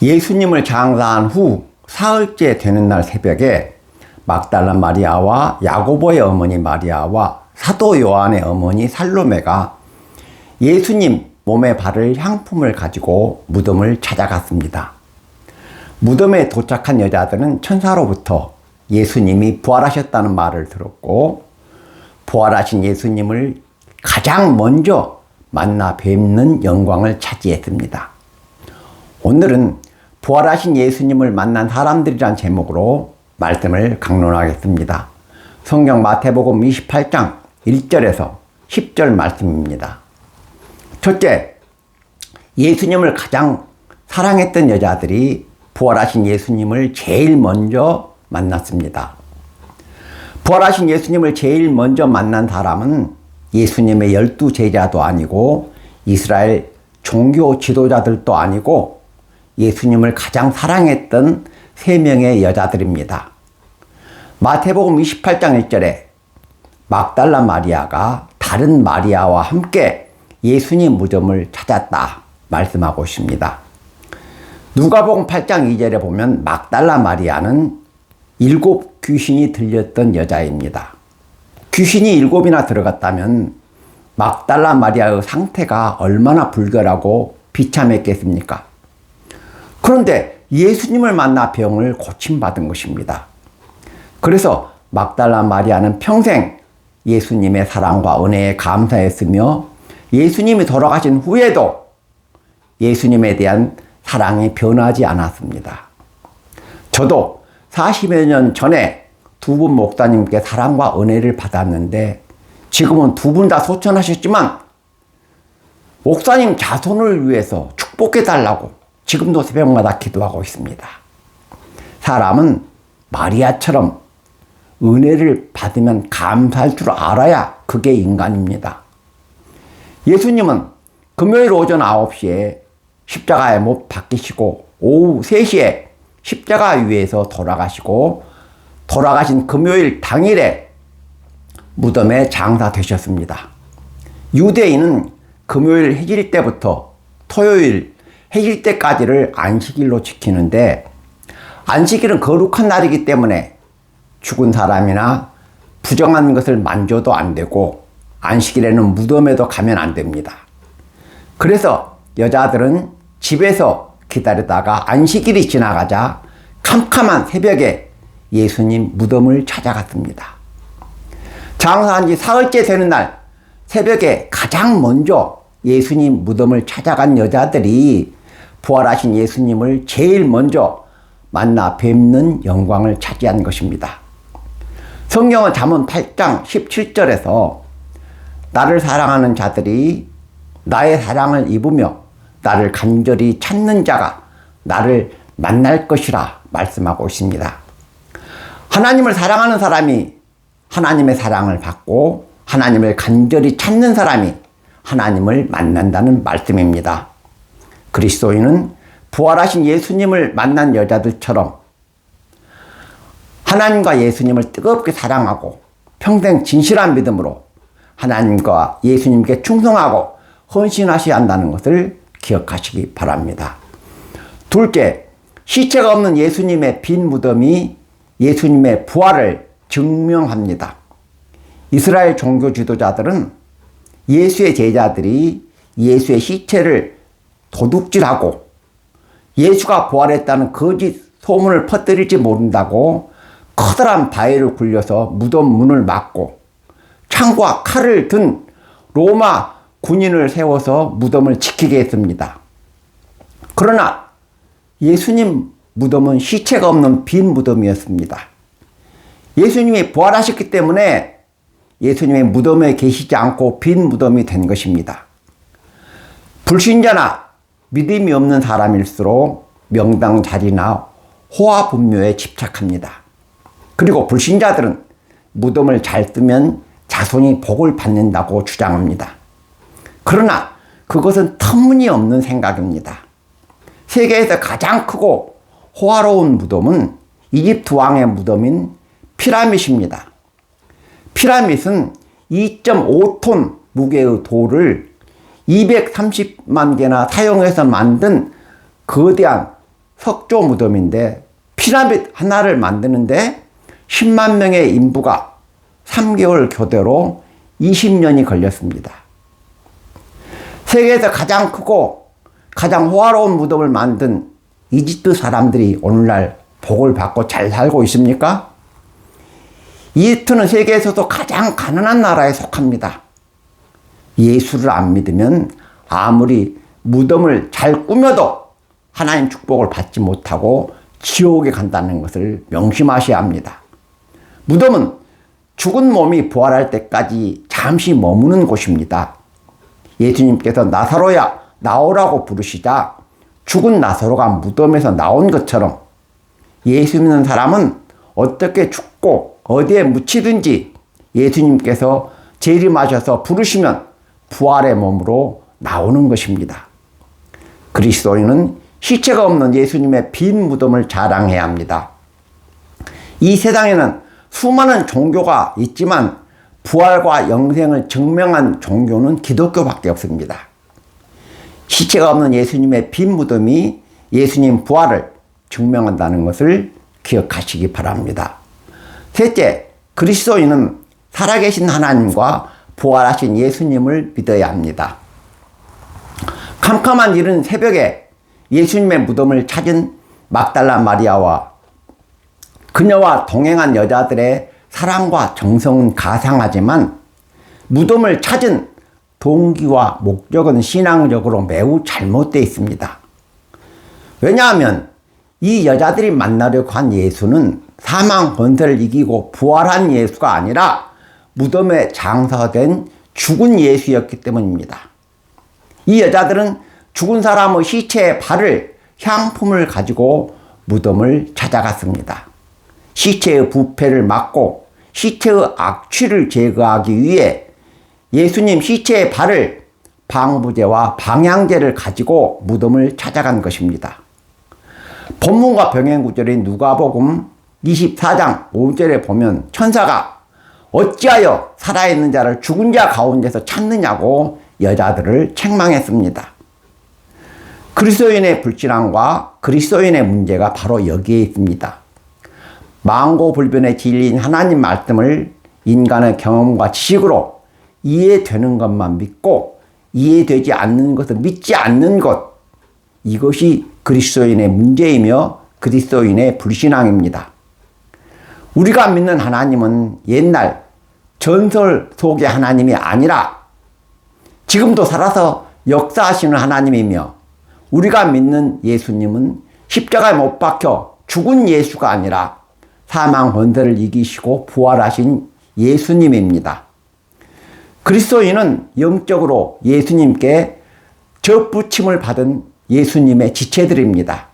예수님을 장사한 후 사흘째 되는 날 새벽에 막달라 마리아와 야고보의 어머니 마리아와 사도 요한의 어머니 살로메가 예수님 몸에 바를 향품을 가지고 무덤을 찾아갔습니다. 무덤에 도착한 여자들은 천사로부터 예수님이 부활하셨다는 말을 들었고, 부활하신 예수님을 가장 먼저 만나 뵙는 영광을 차지했습니다. 오늘은 부활하신 예수님을 만난 사람들이란 제목으로 말씀을 강론하겠습니다. 성경 마태복음 28장 1절에서 10절 말씀입니다. 첫째, 예수님을 가장 사랑했던 여자들이 부활하신 예수님을 제일 먼저 만났습니다. 부활하신 예수님을 제일 먼저 만난 사람은 예수님의 12 제자도 아니고 이스라엘 종교 지도자들도 아니고 예수님을 가장 사랑했던 3명의 여자들입니다. 마태복음 28장 1절에 막달라 마리아가 다른 마리아와 함께 예수님 무덤을 찾았다 말씀하고 있습니다. 누가복음 8장 2절에 보면 막달라 마리아는 7 귀신이 들렸던 여자입니다. 귀신이 7이나 들어갔다면 막달라 마리아의 상태가 얼마나 불결하고 비참했겠습니까? 그런데 예수님을 만나 병을 고침받은 것입니다. 그래서 막달라 마리아는 평생 예수님의 사랑과 은혜에 감사했으며 예수님이 돌아가신 후에도 예수님에 대한 사랑이 변하지 않았습니다. 저도 40여 년 전에 2분 목사님께 사랑과 은혜를 받았는데 지금은 2분 다 소천하셨지만 목사님 자손을 위해서 축복해달라고 지금도 새벽마다 기도하고 있습니다. 사람은 마리아처럼 은혜를 받으면 감사할 줄 알아야 그게 인간입니다. 예수님은 금요일 오전 9시에 십자가에 못 박히시고 오후 3시에 십자가 위에서 돌아가시고 돌아가신 금요일 당일에 무덤에 장사되셨습니다. 유대인은 금요일 해질 때부터 토요일 해질 때까지를 안식일로 지키는데 안식일은 거룩한 날이기 때문에 죽은 사람이나 부정한 것을 만져도 안 되고 안식일에는 무덤에도 가면 안 됩니다. 그래서 여자들은 집에서 기다리다가 안식일이 지나가자 캄캄한 새벽에 예수님 무덤을 찾아갔습니다. 장사한 지 사흘째 되는 날 새벽에 가장 먼저 예수님 무덤을 찾아간 여자들이 부활하신 예수님을 제일 먼저 만나 뵙는 영광을 차지한 것입니다. 성경은 잠언 8장 17절에서 나를 사랑하는 자들이 나의 사랑을 입으며 나를 간절히 찾는 자가 나를 만날 것이라 말씀하고 있습니다. 하나님을 사랑하는 사람이 하나님의 사랑을 받고 하나님을 간절히 찾는 사람이 하나님을 만난다는 말씀입니다. 그리스도인은 부활하신 예수님을 만난 여자들처럼 하나님과 예수님을 뜨겁게 사랑하고 평생 진실한 믿음으로 하나님과 예수님께 충성하고 헌신하셔야 한다는 것을 기억하시기 바랍니다. 둘째, 시체가 없는 예수님의 빈 무덤이 예수님의 부활을 증명합니다. 이스라엘 종교 지도자들은 예수의 제자들이 예수의 시체를 도둑질하고 예수가 부활했다는 거짓 소문을 퍼뜨릴지 모른다고 커다란 바위를 굴려서 무덤 문을 막고 창과 칼을 든 로마 군인을 세워서 무덤을 지키게 했습니다. 그러나 예수님 무덤은 시체가 없는 빈 무덤이었습니다. 예수님이 부활하셨기 때문에 예수님의 무덤에 계시지 않고 빈 무덤이 된 것입니다. 불신자나 믿음이 없는 사람일수록 명당 자리나 호화 분묘에 집착합니다. 그리고 불신자들은 무덤을 잘 뜨면 자손이 복을 받는다고 주장합니다. 그러나 그것은 터무니없는 생각입니다. 세계에서 가장 크고 호화로운 무덤은 이집트 왕의 무덤인 피라밋입니다. 피라밋은 2.5톤 무게의 돌을 230만 개나 사용해서 만든 거대한 석조 무덤인데 피라미드 하나를 만드는데 10만 명의 인부가 3개월 교대로 20년이 걸렸습니다. 세계에서 가장 크고 가장 호화로운 무덤을 만든 이집트 사람들이 오늘날 복을 받고 잘 살고 있습니까? 이집트는 세계에서도 가장 가난한 나라에 속합니다. 예수를 안 믿으면 아무리 무덤을 잘 꾸며도 하나님 축복을 받지 못하고 지옥에 간다는 것을 명심하셔야 합니다. 무덤은 죽은 몸이 부활할 때까지 잠시 머무는 곳입니다. 예수님께서 나사로야 나오라고 부르시자 죽은 나사로가 무덤에서 나온 것처럼 예수 믿는 사람은 어떻게 죽고 어디에 묻히든지 예수님께서 재림하셔서 부르시면 부활의 몸으로 나오는 것입니다. 그리스도인은 시체가 없는 예수님의 빈 무덤을 자랑해야 합니다. 이 세상에는 수많은 종교가 있지만 부활과 영생을 증명한 종교는 기독교밖에 없습니다. 시체가 없는 예수님의 빈 무덤이 예수님 부활을 증명한다는 것을 기억하시기 바랍니다. 셋째, 그리스도인은 살아계신 하나님과 부활하신 예수님을 믿어야 합니다. 캄캄한 이른 새벽에 예수님의 무덤을 찾은 막달라 마리아와 그녀와 동행한 여자들의 사랑과 정성은 가상하지만 무덤을 찾은 동기와 목적은 신앙적으로 매우 잘못되어 있습니다. 왜냐하면 이 여자들이 만나려고 한 예수는 사망 권세를 이기고 부활한 예수가 아니라 무덤에 장사된 죽은 예수였기 때문입니다. 이 여자들은 죽은 사람의 시체에 바를 향품을 가지고 무덤을 찾아갔습니다. 시체의 부패를 막고 시체의 악취를 제거하기 위해 예수님 시체에 바를 방부제와 방향제를 가지고 무덤을 찾아간 것입니다. 본문과 병행구절인 누가복음 24장 5절에 보면 천사가 어찌하여 살아있는 자를 죽은 자 가운데서 찾느냐고 여자들을 책망했습니다. 그리스도인의 불신앙과 그리스도인의 문제가 바로 여기에 있습니다. 만고불변의 진리인 하나님 말씀을 인간의 경험과 지식으로 이해되는 것만 믿고 이해되지 않는 것을 믿지 않는 것, 이것이 그리스도인의 문제이며 그리스도인의 불신앙입니다. 우리가 믿는 하나님은 옛날 전설 속의 하나님이 아니라 지금도 살아서 역사하시는 하나님이며 우리가 믿는 예수님은 십자가에 못 박혀 죽은 예수가 아니라 사망 권세를 이기시고 부활하신 예수님입니다. 그리스도인은 영적으로 예수님께 접붙임을 받은 예수님의 지체들입니다.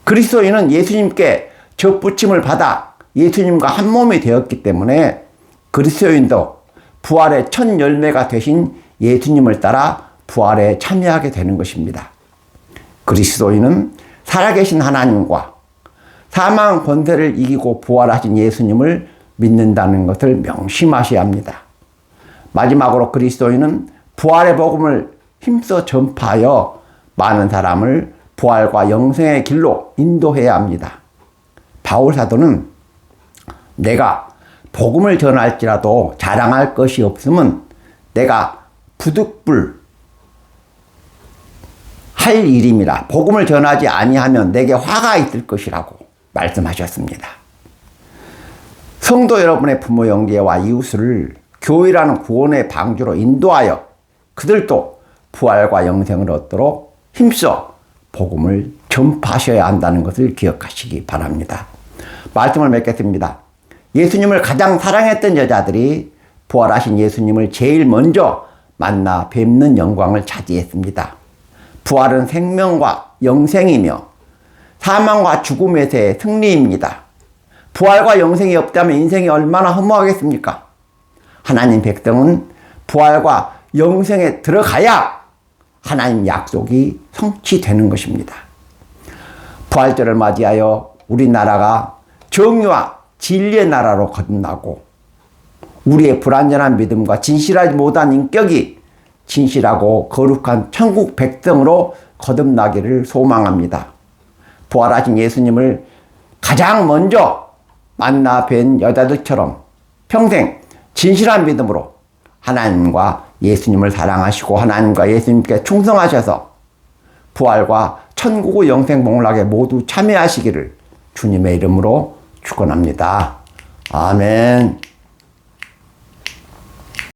그리스도인은 예수님께 접붙임을 받아 예수님과 한 몸이 되었기 때문에 그리스도인도 부활의 첫 열매가 되신 예수님을 따라 부활에 참여하게 되는 것입니다. 그리스도인은 살아계신 하나님과 사망 권세를 이기고 부활하신 예수님을 믿는다는 것을 명심하셔야 합니다. 마지막으로 그리스도인은 부활의 복음을 힘써 전파하여 많은 사람을 부활과 영생의 길로 인도해야 합니다. 바울 사도는 내가 복음을 전할지라도 자랑할 것이 없으면 내가 부득불 할 일임이라. 복음을 전하지 아니하면 내게 화가 있을 것이라고 말씀하셨습니다. 성도 여러분의 부모 형제와 이웃을 교회라는 구원의 방주로 인도하여 그들도 부활과 영생을 얻도록 힘써 복음을 전파하셔야 한다는 것을 기억하시기 바랍니다. 말씀을 맺겠습니다. 예수님을 가장 사랑했던 여자들이 부활하신 예수님을 제일 먼저 만나 뵙는 영광을 차지했습니다. 부활은 생명과 영생이며 사망과 죽음에서의 승리입니다. 부활과 영생이 없다면 인생이 얼마나 허무하겠습니까? 하나님 백성은 부활과 영생에 들어가야 하나님 약속이 성취되는 것입니다. 부활절을 맞이하여 우리나라가 정의와 진리의 나라로 거듭나고 우리의 불완전한 믿음과 진실하지 못한 인격이 진실하고 거룩한 천국 백성으로 거듭나기를 소망합니다. 부활하신 예수님을 가장 먼저 만나 뵌 여자들처럼 평생 진실한 믿음으로 하나님과 예수님을 사랑하시고 하나님과 예수님께 충성하셔서 부활과 천국의 영생 복락에 모두 참여하시기를 주님의 이름으로 축원합니다. 아멘.